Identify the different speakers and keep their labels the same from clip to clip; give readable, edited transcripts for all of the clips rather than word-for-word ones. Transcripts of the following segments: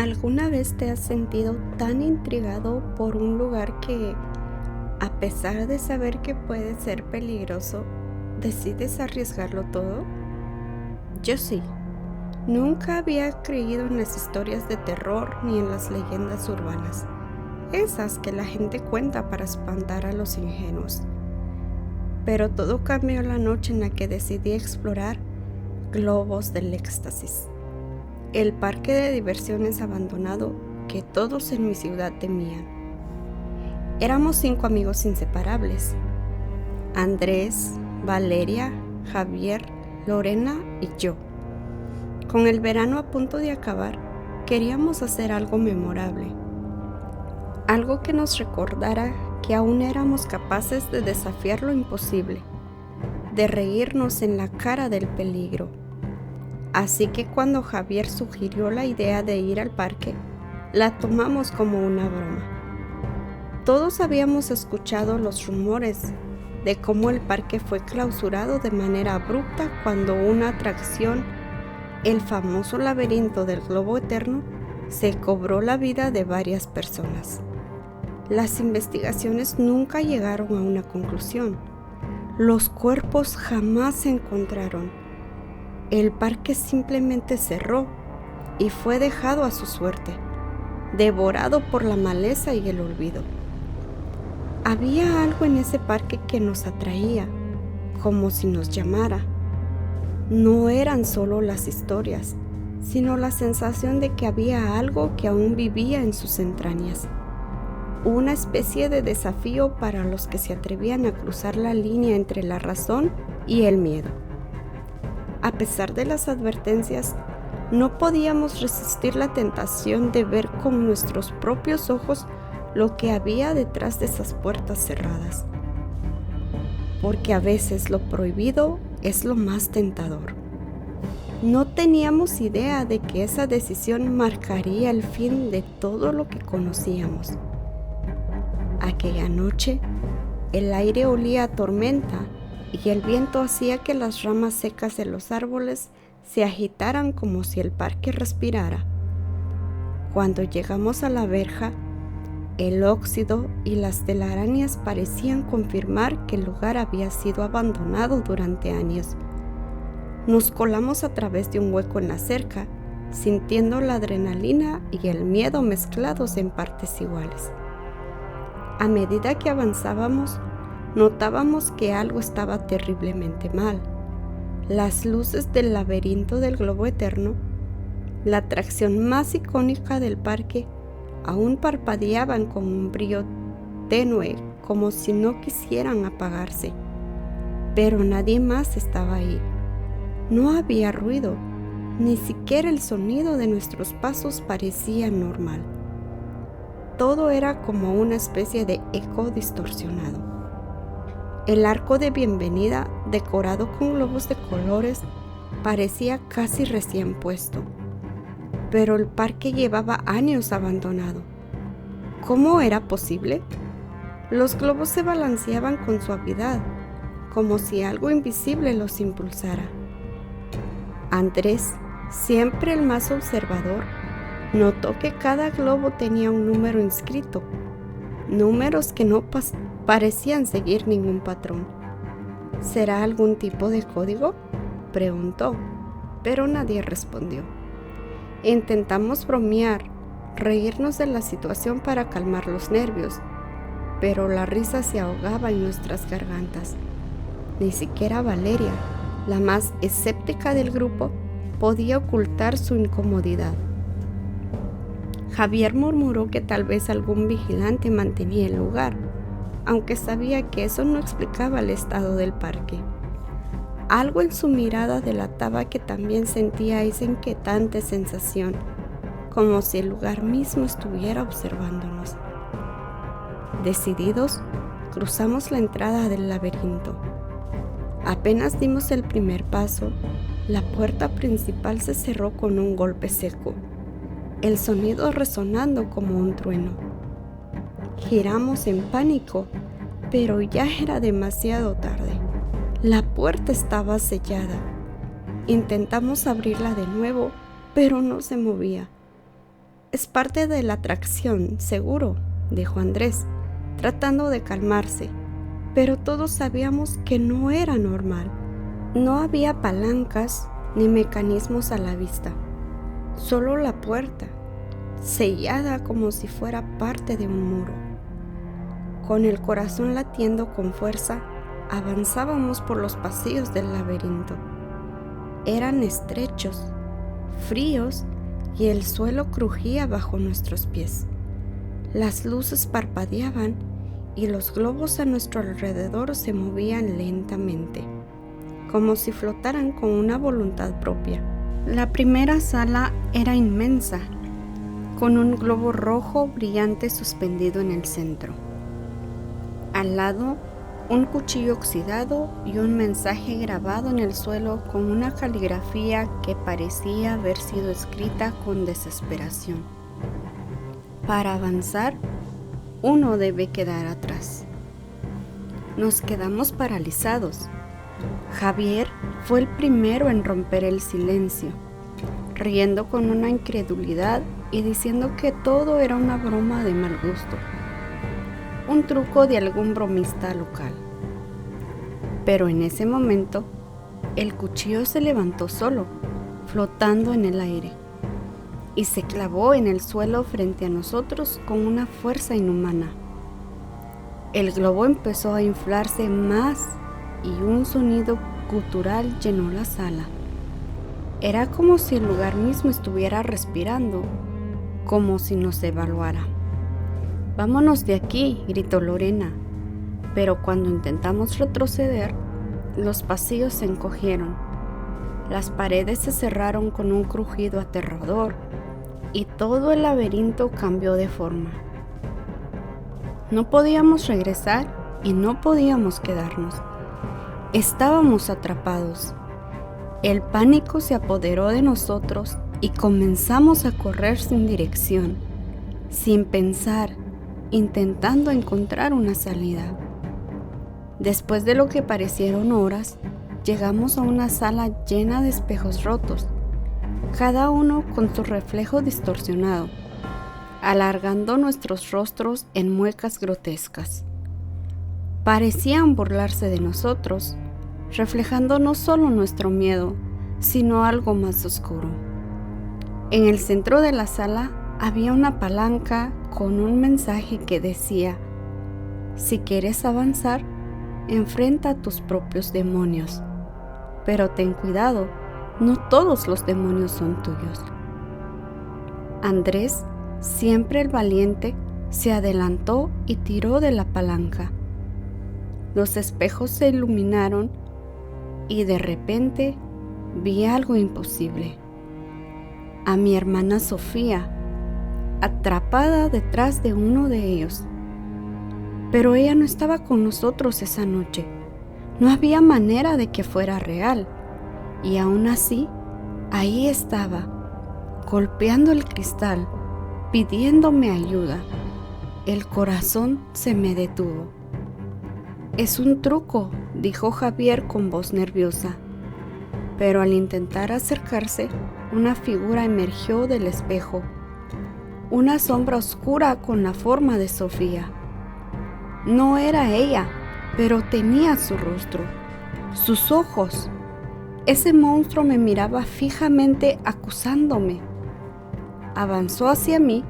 Speaker 1: ¿Alguna vez te has sentido tan intrigado por un lugar que, a pesar de saber que puede ser peligroso, decides arriesgarlo todo? Yo sí. Nunca había creído en las historias de terror ni en las leyendas urbanas, esas que la gente cuenta para espantar a los ingenuos. Pero todo cambió la noche en la que decidí explorar Globos del Éxtasis, el parque de diversiones abandonado que todos en mi ciudad temían. Éramos 5 amigos inseparables: Andrés, Valeria, Javier, Lorena y yo. Con el verano a punto de acabar, queríamos hacer algo memorable, algo que nos recordara que aún éramos capaces de desafiar lo imposible, de reírnos en la cara del peligro. Así que cuando Javier sugirió la idea de ir al parque, la tomamos como una broma. Todos habíamos escuchado los rumores de cómo el parque fue clausurado de manera abrupta cuando una atracción, el famoso laberinto del globo eterno, se cobró la vida de varias personas. Las investigaciones nunca llegaron a una conclusión. Los cuerpos jamás se encontraron. El parque simplemente cerró y fue dejado a su suerte, devorado por la maleza y el olvido. Había algo en ese parque que nos atraía, como si nos llamara. No eran solo las historias, sino la sensación de que había algo que aún vivía en sus entrañas. Una especie de desafío para los que se atrevían a cruzar la línea entre la razón y el miedo. A pesar de las advertencias, no podíamos resistir la tentación de ver con nuestros propios ojos lo que había detrás de esas puertas cerradas. Porque a veces lo prohibido es lo más tentador. No teníamos idea de que esa decisión marcaría el fin de todo lo que conocíamos. Aquella noche, el aire olía a tormenta y el viento hacía que las ramas secas de los árboles se agitaran como si el parque respirara. Cuando llegamos a la verja, el óxido y las telarañas parecían confirmar que el lugar había sido abandonado durante años. Nos colamos a través de un hueco en la cerca, sintiendo la adrenalina y el miedo mezclados en partes iguales. A medida que avanzábamos, notábamos que algo estaba terriblemente mal. Las luces del laberinto del globo eterno, la atracción más icónica del parque, aún parpadeaban con un brillo tenue, como si no quisieran apagarse. Pero nadie más estaba ahí. No había ruido, ni siquiera el sonido de nuestros pasos parecía normal. Todo era como una especie de eco distorsionado. El arco de bienvenida, decorado con globos de colores, parecía casi recién puesto. Pero el parque llevaba años abandonado. ¿Cómo era posible? Los globos se balanceaban con suavidad, como si algo invisible los impulsara. Andrés, siempre el más observador, notó que cada globo tenía un número inscrito, números que no parecían seguir ningún patrón. ¿Será algún tipo de código?, preguntó, pero nadie respondió. Intentamos bromear, reírnos de la situación para calmar los nervios, pero la risa se ahogaba en nuestras gargantas. Ni siquiera Valeria, la más escéptica del grupo, podía ocultar su incomodidad. Javier murmuró que tal vez algún vigilante mantenía el lugar, aunque sabía que eso no explicaba el estado del parque. Algo en su mirada delataba que también sentía esa inquietante sensación, como si el lugar mismo estuviera observándonos. Decididos, cruzamos la entrada del laberinto. Apenas dimos el primer paso, la puerta principal se cerró con un golpe seco, el sonido resonando como un trueno. Giramos en pánico, pero ya era demasiado tarde. La puerta estaba sellada. Intentamos abrirla de nuevo, pero no se movía. Es parte de la atracción, seguro, dijo Andrés, tratando de calmarse, pero todos sabíamos que no era normal. No había palancas ni mecanismos a la vista, solo la puerta, sellada como si fuera parte de un muro. Con el corazón latiendo con fuerza, avanzábamos por los pasillos del laberinto. Eran estrechos, fríos, y el suelo crujía bajo nuestros pies. Las luces parpadeaban y los globos a nuestro alrededor se movían lentamente, como si flotaran con una voluntad propia. La primera sala era inmensa, con un globo rojo brillante suspendido en el centro. Al lado, un cuchillo oxidado y un mensaje grabado en el suelo con una caligrafía que parecía haber sido escrita con desesperación. Para avanzar, uno debe quedar atrás. Nos quedamos paralizados. Javier fue el primero en romper el silencio, riendo con una incredulidad y diciendo que todo era una broma de mal gusto, un truco de algún bromista local. Pero en ese momento, el cuchillo se levantó solo, flotando en el aire, y se clavó en el suelo frente a nosotros con una fuerza inhumana. El globo empezó a inflarse más y un sonido gutural llenó la sala. Era como si el lugar mismo estuviera respirando, como si nos evaluara. «Vámonos de aquí», gritó Lorena, pero cuando intentamos retroceder, los pasillos se encogieron. Las paredes se cerraron con un crujido aterrador y todo el laberinto cambió de forma. No podíamos regresar y no podíamos quedarnos. Estábamos atrapados. El pánico se apoderó de nosotros y comenzamos a correr sin dirección, sin pensar, intentando encontrar una salida. Después de lo que parecieron horas, llegamos a una sala llena de espejos rotos, cada uno con su reflejo distorsionado, alargando nuestros rostros en muecas grotescas. Parecían burlarse de nosotros, reflejando no solo nuestro miedo, sino algo más oscuro. En el centro de la sala había una palanca con un mensaje que decía: «Si quieres avanzar, enfrenta a tus propios demonios. Pero ten cuidado, no todos los demonios son tuyos». Andrés, siempre el valiente, se adelantó y tiró de la palanca. Los espejos se iluminaron y de repente vi algo imposible. A mi hermana Sofía, atrapada detrás de uno de ellos. Pero ella no estaba con nosotros esa noche. No había manera de que fuera real. Y aún así, ahí estaba, golpeando el cristal, pidiéndome ayuda. El corazón se me detuvo. «Es un truco», dijo Javier con voz nerviosa. Pero al intentar acercarse, una figura emergió del espejo. Una sombra oscura con la forma de Sofía. No era ella, pero tenía su rostro, sus ojos. Ese monstruo me miraba fijamente, acusándome. Avanzó hacia mí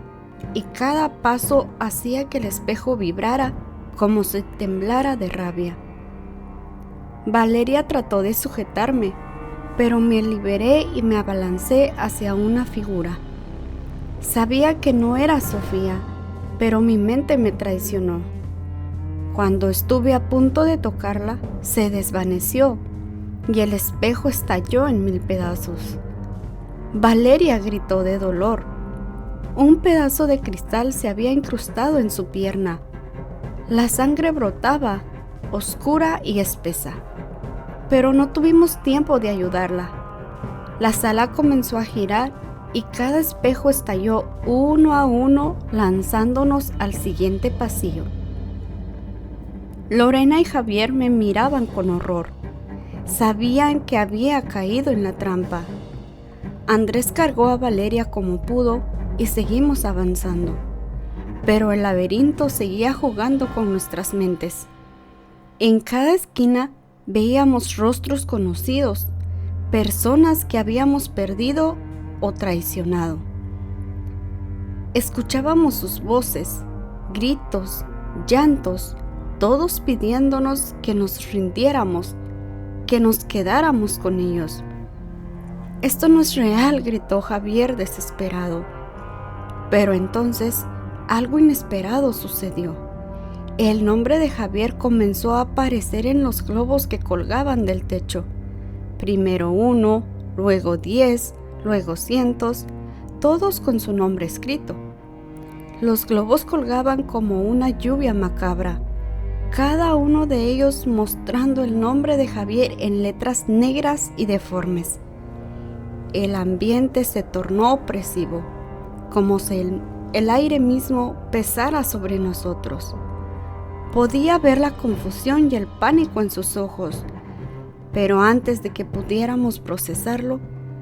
Speaker 1: y cada paso hacía que el espejo vibrara como si temblara de rabia. Valeria trató de sujetarme, pero me liberé y me abalancé hacia una figura. Sabía que no era Sofía, pero mi mente me traicionó. Cuando estuve a punto de tocarla, se desvaneció y el espejo estalló en 1000 pedazos. Valeria gritó de dolor. Un pedazo de cristal se había incrustado en su pierna. La sangre brotaba, oscura y espesa. Pero no tuvimos tiempo de ayudarla. La sala comenzó a girar y cada espejo estalló uno a uno, lanzándonos al siguiente pasillo. Lorena y Javier me miraban con horror. Sabían que había caído en la trampa. Andrés cargó a Valeria como pudo y seguimos avanzando. Pero el laberinto seguía jugando con nuestras mentes. En cada esquina veíamos rostros conocidos, personas que habíamos perdido o traicionado. Escuchábamos sus voces, gritos, llantos, todos pidiéndonos que nos rindiéramos, que nos quedáramos con ellos. «Esto no es real», gritó Javier desesperado. Pero entonces algo inesperado sucedió. El nombre de Javier comenzó a aparecer en los globos que colgaban del techo. Primero 1, luego 10, luego cientos, todos con su nombre escrito. Los globos colgaban como una lluvia macabra, cada uno de ellos mostrando el nombre de Javier en letras negras y deformes. El ambiente se tornó opresivo, como si el aire mismo pesara sobre nosotros. Podía ver la confusión y el pánico en sus ojos, pero antes de que pudiéramos procesarlo,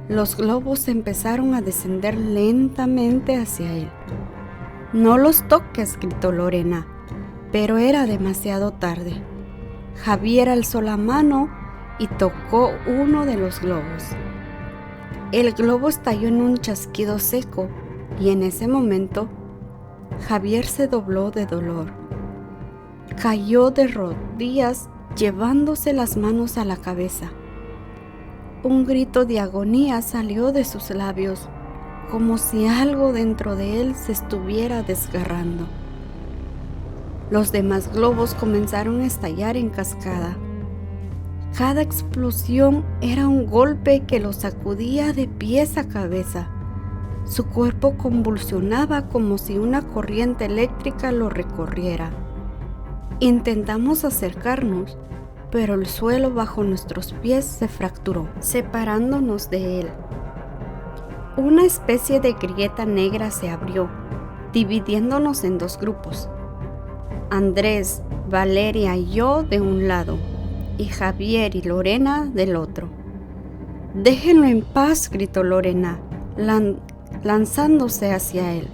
Speaker 1: los globos empezaron a descender lentamente hacia él. «No los toques», gritó Lorena, pero era demasiado tarde. Javier alzó la mano y tocó uno de los globos. El globo estalló en un chasquido seco y en ese momento Javier se dobló de dolor. Cayó de rodillas llevándose las manos a la cabeza. Un grito de agonía salió de sus labios, como si algo dentro de él se estuviera desgarrando. Los demás globos comenzaron a estallar en cascada. Cada explosión era un golpe que lo sacudía de pies a cabeza. Su cuerpo convulsionaba como si una corriente eléctrica lo recorriera. Intentamos acercarnos, pero el suelo bajo nuestros pies se fracturó, separándonos de él. Una especie de grieta negra se abrió, dividiéndonos en dos grupos. Andrés, Valeria y yo de un lado, y Javier y Lorena del otro. «Déjenlo en paz», gritó Lorena, lanzándose hacia él.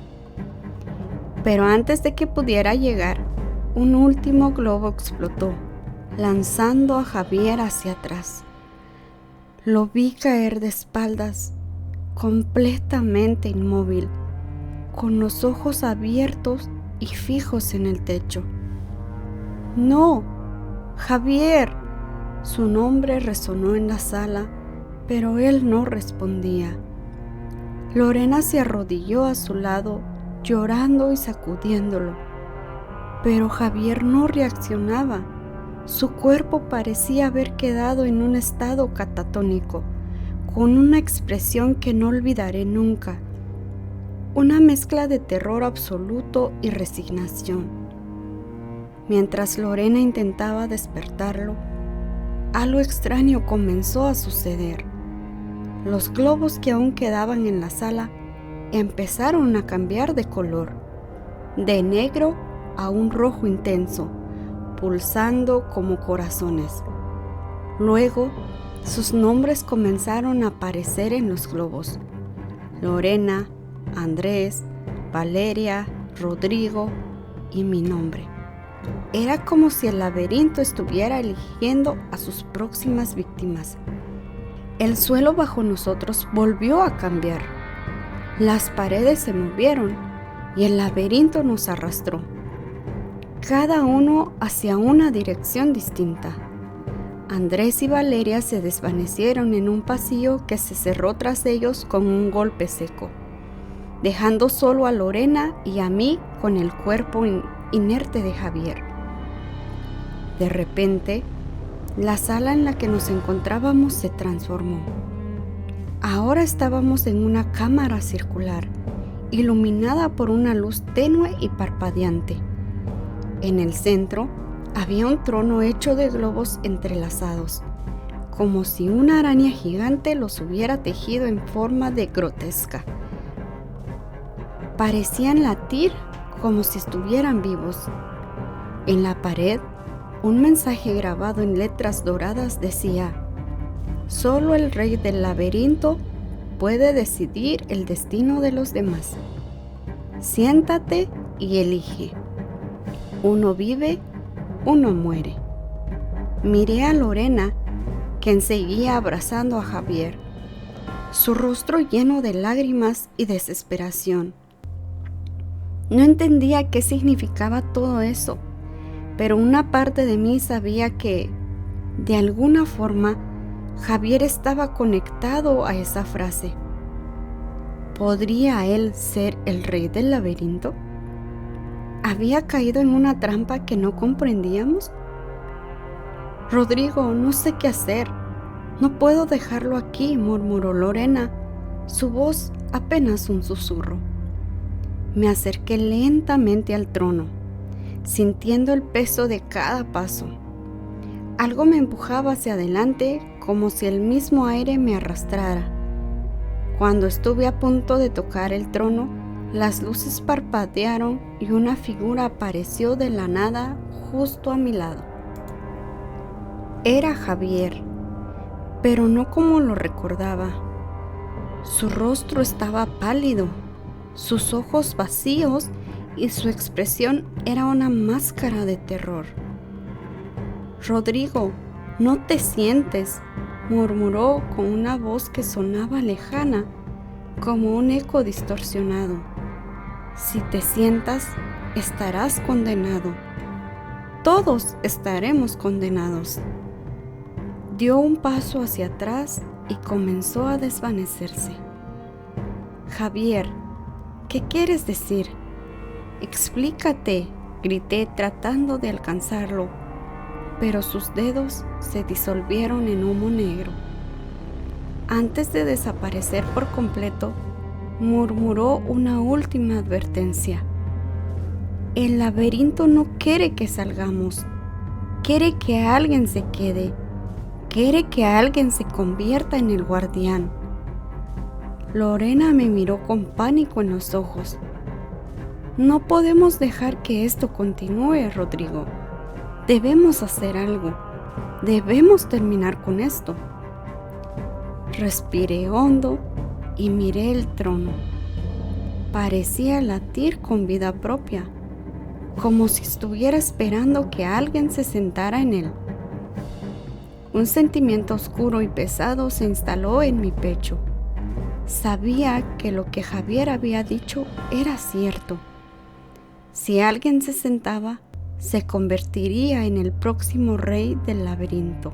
Speaker 1: Pero antes de que pudiera llegar, un último globo explotó, lanzando a Javier hacia atrás. Lo vi caer de espaldas, completamente inmóvil, con los ojos abiertos y fijos en el techo. «¡No! ¡Javier!». Su nombre resonó en la sala, pero él no respondía. Lorena se arrodilló a su lado, llorando y sacudiéndolo. Pero Javier no reaccionaba. Su cuerpo parecía haber quedado en un estado catatónico, con una expresión que no olvidaré nunca. Una mezcla de terror absoluto y resignación. Mientras Lorena intentaba despertarlo, algo extraño comenzó a suceder. Los globos que aún quedaban en la sala empezaron a cambiar de color, de negro a un rojo intenso, pulsando como corazones. Luego, sus nombres comenzaron a aparecer en los globos: Lorena, Andrés, Valeria, Rodrigo y mi nombre. Era como si el laberinto estuviera eligiendo a sus próximas víctimas. El suelo bajo nosotros volvió a cambiar. Las paredes se movieron y el laberinto nos arrastró, cada uno hacia una dirección distinta. Andrés y Valeria se desvanecieron en un pasillo que se cerró tras ellos con un golpe seco, dejando solo a Lorena y a mí con el cuerpo inerte de Javier. De repente, la sala en la que nos encontrábamos se transformó. Ahora estábamos en una cámara circular, iluminada por una luz tenue y parpadeante. En el centro había un trono hecho de globos entrelazados, como si una araña gigante los hubiera tejido en forma de grotesca. Parecían latir como si estuvieran vivos. En la pared, un mensaje grabado en letras doradas decía: «Solo el rey del laberinto puede decidir el destino de los demás». Siéntate y elige. Uno vive, uno muere. Miré a Lorena, quien seguía abrazando a Javier, su rostro lleno de lágrimas y desesperación. No entendía qué significaba todo eso, pero una parte de mí sabía que, de alguna forma, Javier estaba conectado a esa frase. ¿Podría él ser el rey del laberinto? ¿Había caído en una trampa que no comprendíamos? Rodrigo, no sé qué hacer. No puedo dejarlo aquí, murmuró Lorena, su voz apenas un susurro. Me acerqué lentamente al trono, sintiendo el peso de cada paso. Algo me empujaba hacia adelante como si el mismo aire me arrastrara. Cuando estuve a punto de tocar el trono, las luces parpadearon y una figura apareció de la nada justo a mi lado. Era Javier, pero no como lo recordaba. Su rostro estaba pálido, sus ojos vacíos y su expresión era una máscara de terror. Rodrigo, no te sientes, murmuró con una voz que sonaba lejana, como un eco distorsionado. Si te sientas, estarás condenado. Todos estaremos condenados. Dio un paso hacia atrás y comenzó a desvanecerse. Javier, ¿qué quieres decir? Explícate, grité tratando de alcanzarlo, pero sus dedos se disolvieron en humo negro. Antes de desaparecer por completo, murmuró una última advertencia. El laberinto no quiere que salgamos, quiere que alguien se quede, quiere que alguien se convierta en el guardián. Lorena me miró con pánico en los ojos. No podemos dejar que esto continúe, Rodrigo. Debemos hacer algo. Debemos terminar con esto. Respiré hondo y miré el trono. Parecía latir con vida propia, como si estuviera esperando que alguien se sentara en él. Un sentimiento oscuro y pesado se instaló en mi pecho. Sabía que lo que Javier había dicho era cierto. Si alguien se sentaba, se convertiría en el próximo rey del laberinto,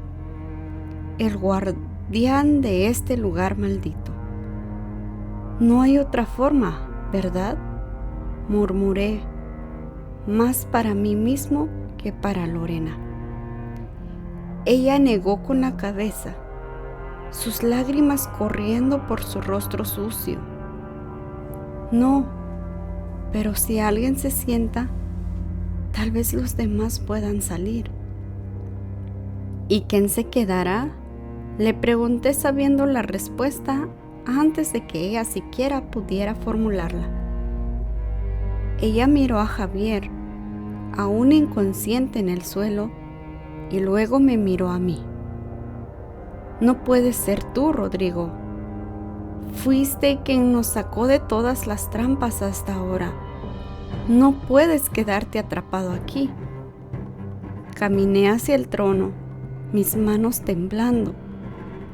Speaker 1: el guardián de este lugar maldito. No hay otra forma, ¿verdad? Murmuré, más para mí mismo que para Lorena. Ella negó con la cabeza, sus lágrimas corriendo por su rostro sucio. No, pero si alguien se sienta, tal vez los demás puedan salir. ¿Y quién se quedará? Le pregunté sabiendo la respuesta antes de que ella siquiera pudiera formularla. Ella miró a Javier, aún inconsciente en el suelo, y luego me miró a mí. No puedes ser tú, Rodrigo. Fuiste quien nos sacó de todas las trampas hasta ahora. No puedes quedarte atrapado aquí. Caminé hacia el trono, mis manos temblando.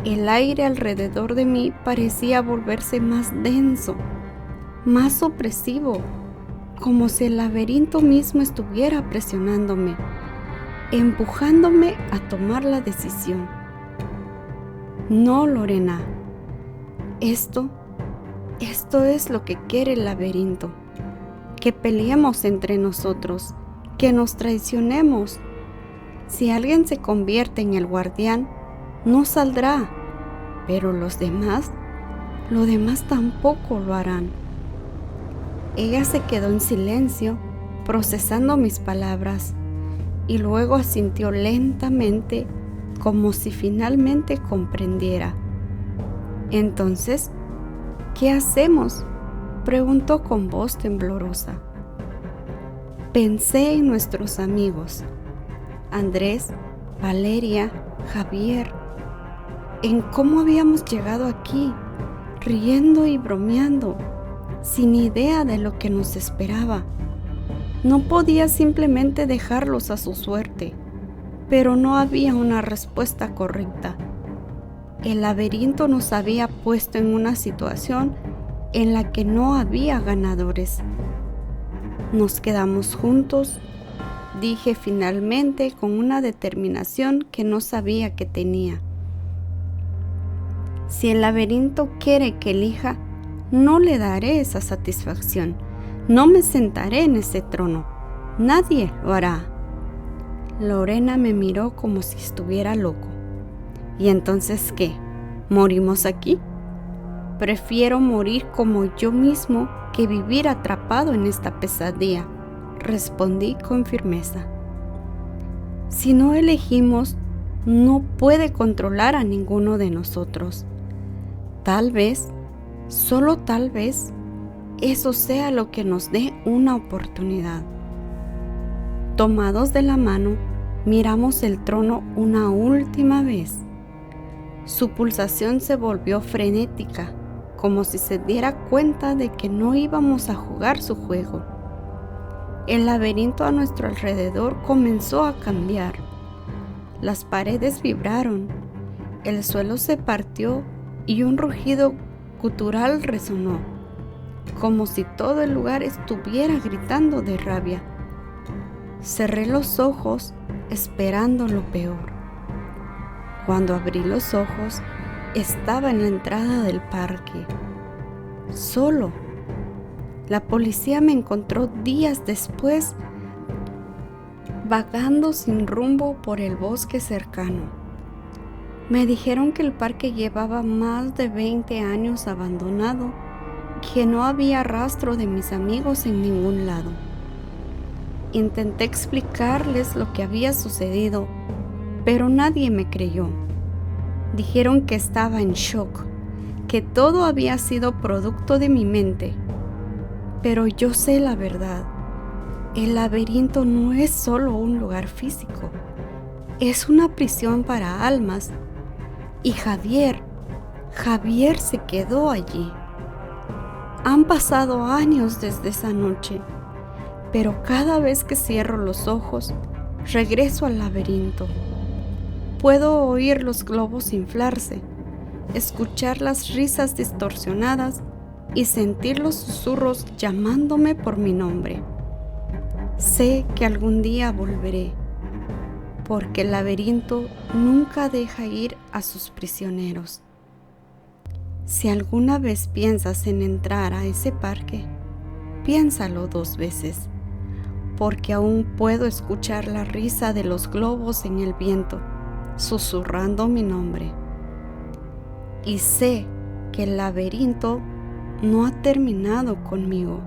Speaker 1: El aire alrededor de mí parecía volverse más denso, más opresivo, como si el laberinto mismo estuviera presionándome, empujándome a tomar la decisión. No, Lorena, esto es lo que quiere el laberinto, que peleemos entre nosotros, que nos traicionemos. Si alguien se convierte en el guardián, no saldrá, pero lo demás tampoco lo harán. Ella se quedó en silencio, procesando mis palabras, y luego asintió lentamente, como si finalmente comprendiera. Entonces, ¿qué hacemos?, preguntó con voz temblorosa. Pensé en nuestros amigos, Andrés, Valeria, Javier, en cómo habíamos llegado aquí, riendo y bromeando, sin idea de lo que nos esperaba. No podía simplemente dejarlos a su suerte, pero no había una respuesta correcta. El laberinto nos había puesto en una situación en la que no había ganadores. Nos quedamos juntos, dije finalmente con una determinación que no sabía que tenía. Si el laberinto quiere que elija, no le daré esa satisfacción. No me sentaré en ese trono. Nadie lo hará. Lorena me miró como si estuviera loco. ¿Y entonces qué? ¿Morimos aquí? Prefiero morir como yo mismo que vivir atrapado en esta pesadilla, respondí con firmeza. Si no elegimos, no puede controlar a ninguno de nosotros. Tal vez, solo tal vez, eso sea lo que nos dé una oportunidad. Tomados de la mano, miramos el trono una última vez. Su pulsación se volvió frenética, como si se diera cuenta de que no íbamos a jugar su juego. El laberinto a nuestro alrededor comenzó a cambiar. Las paredes vibraron, el suelo se partió y un rugido gutural resonó, como si todo el lugar estuviera gritando de rabia. Cerré los ojos esperando lo peor. Cuando abrí los ojos, estaba en la entrada del parque, solo. La policía me encontró días después, vagando sin rumbo por el bosque cercano. Me dijeron que el parque llevaba más de 20 años abandonado, que no había rastro de mis amigos en ningún lado. Intenté explicarles lo que había sucedido, pero nadie me creyó. Dijeron que estaba en shock, que todo había sido producto de mi mente. Pero yo sé la verdad. El laberinto no es solo un lugar físico, es una prisión para almas. Y Javier se quedó allí. Han pasado años desde esa noche, pero cada vez que cierro los ojos, regreso al laberinto. Puedo oír los globos inflarse, escuchar las risas distorsionadas y sentir los susurros llamándome por mi nombre. Sé que algún día volveré, porque el laberinto nunca deja ir a sus prisioneros. Si alguna vez piensas en entrar a ese parque, piénsalo 2 veces, porque aún puedo escuchar la risa de los globos en el viento, susurrando mi nombre. Y sé que el laberinto no ha terminado conmigo.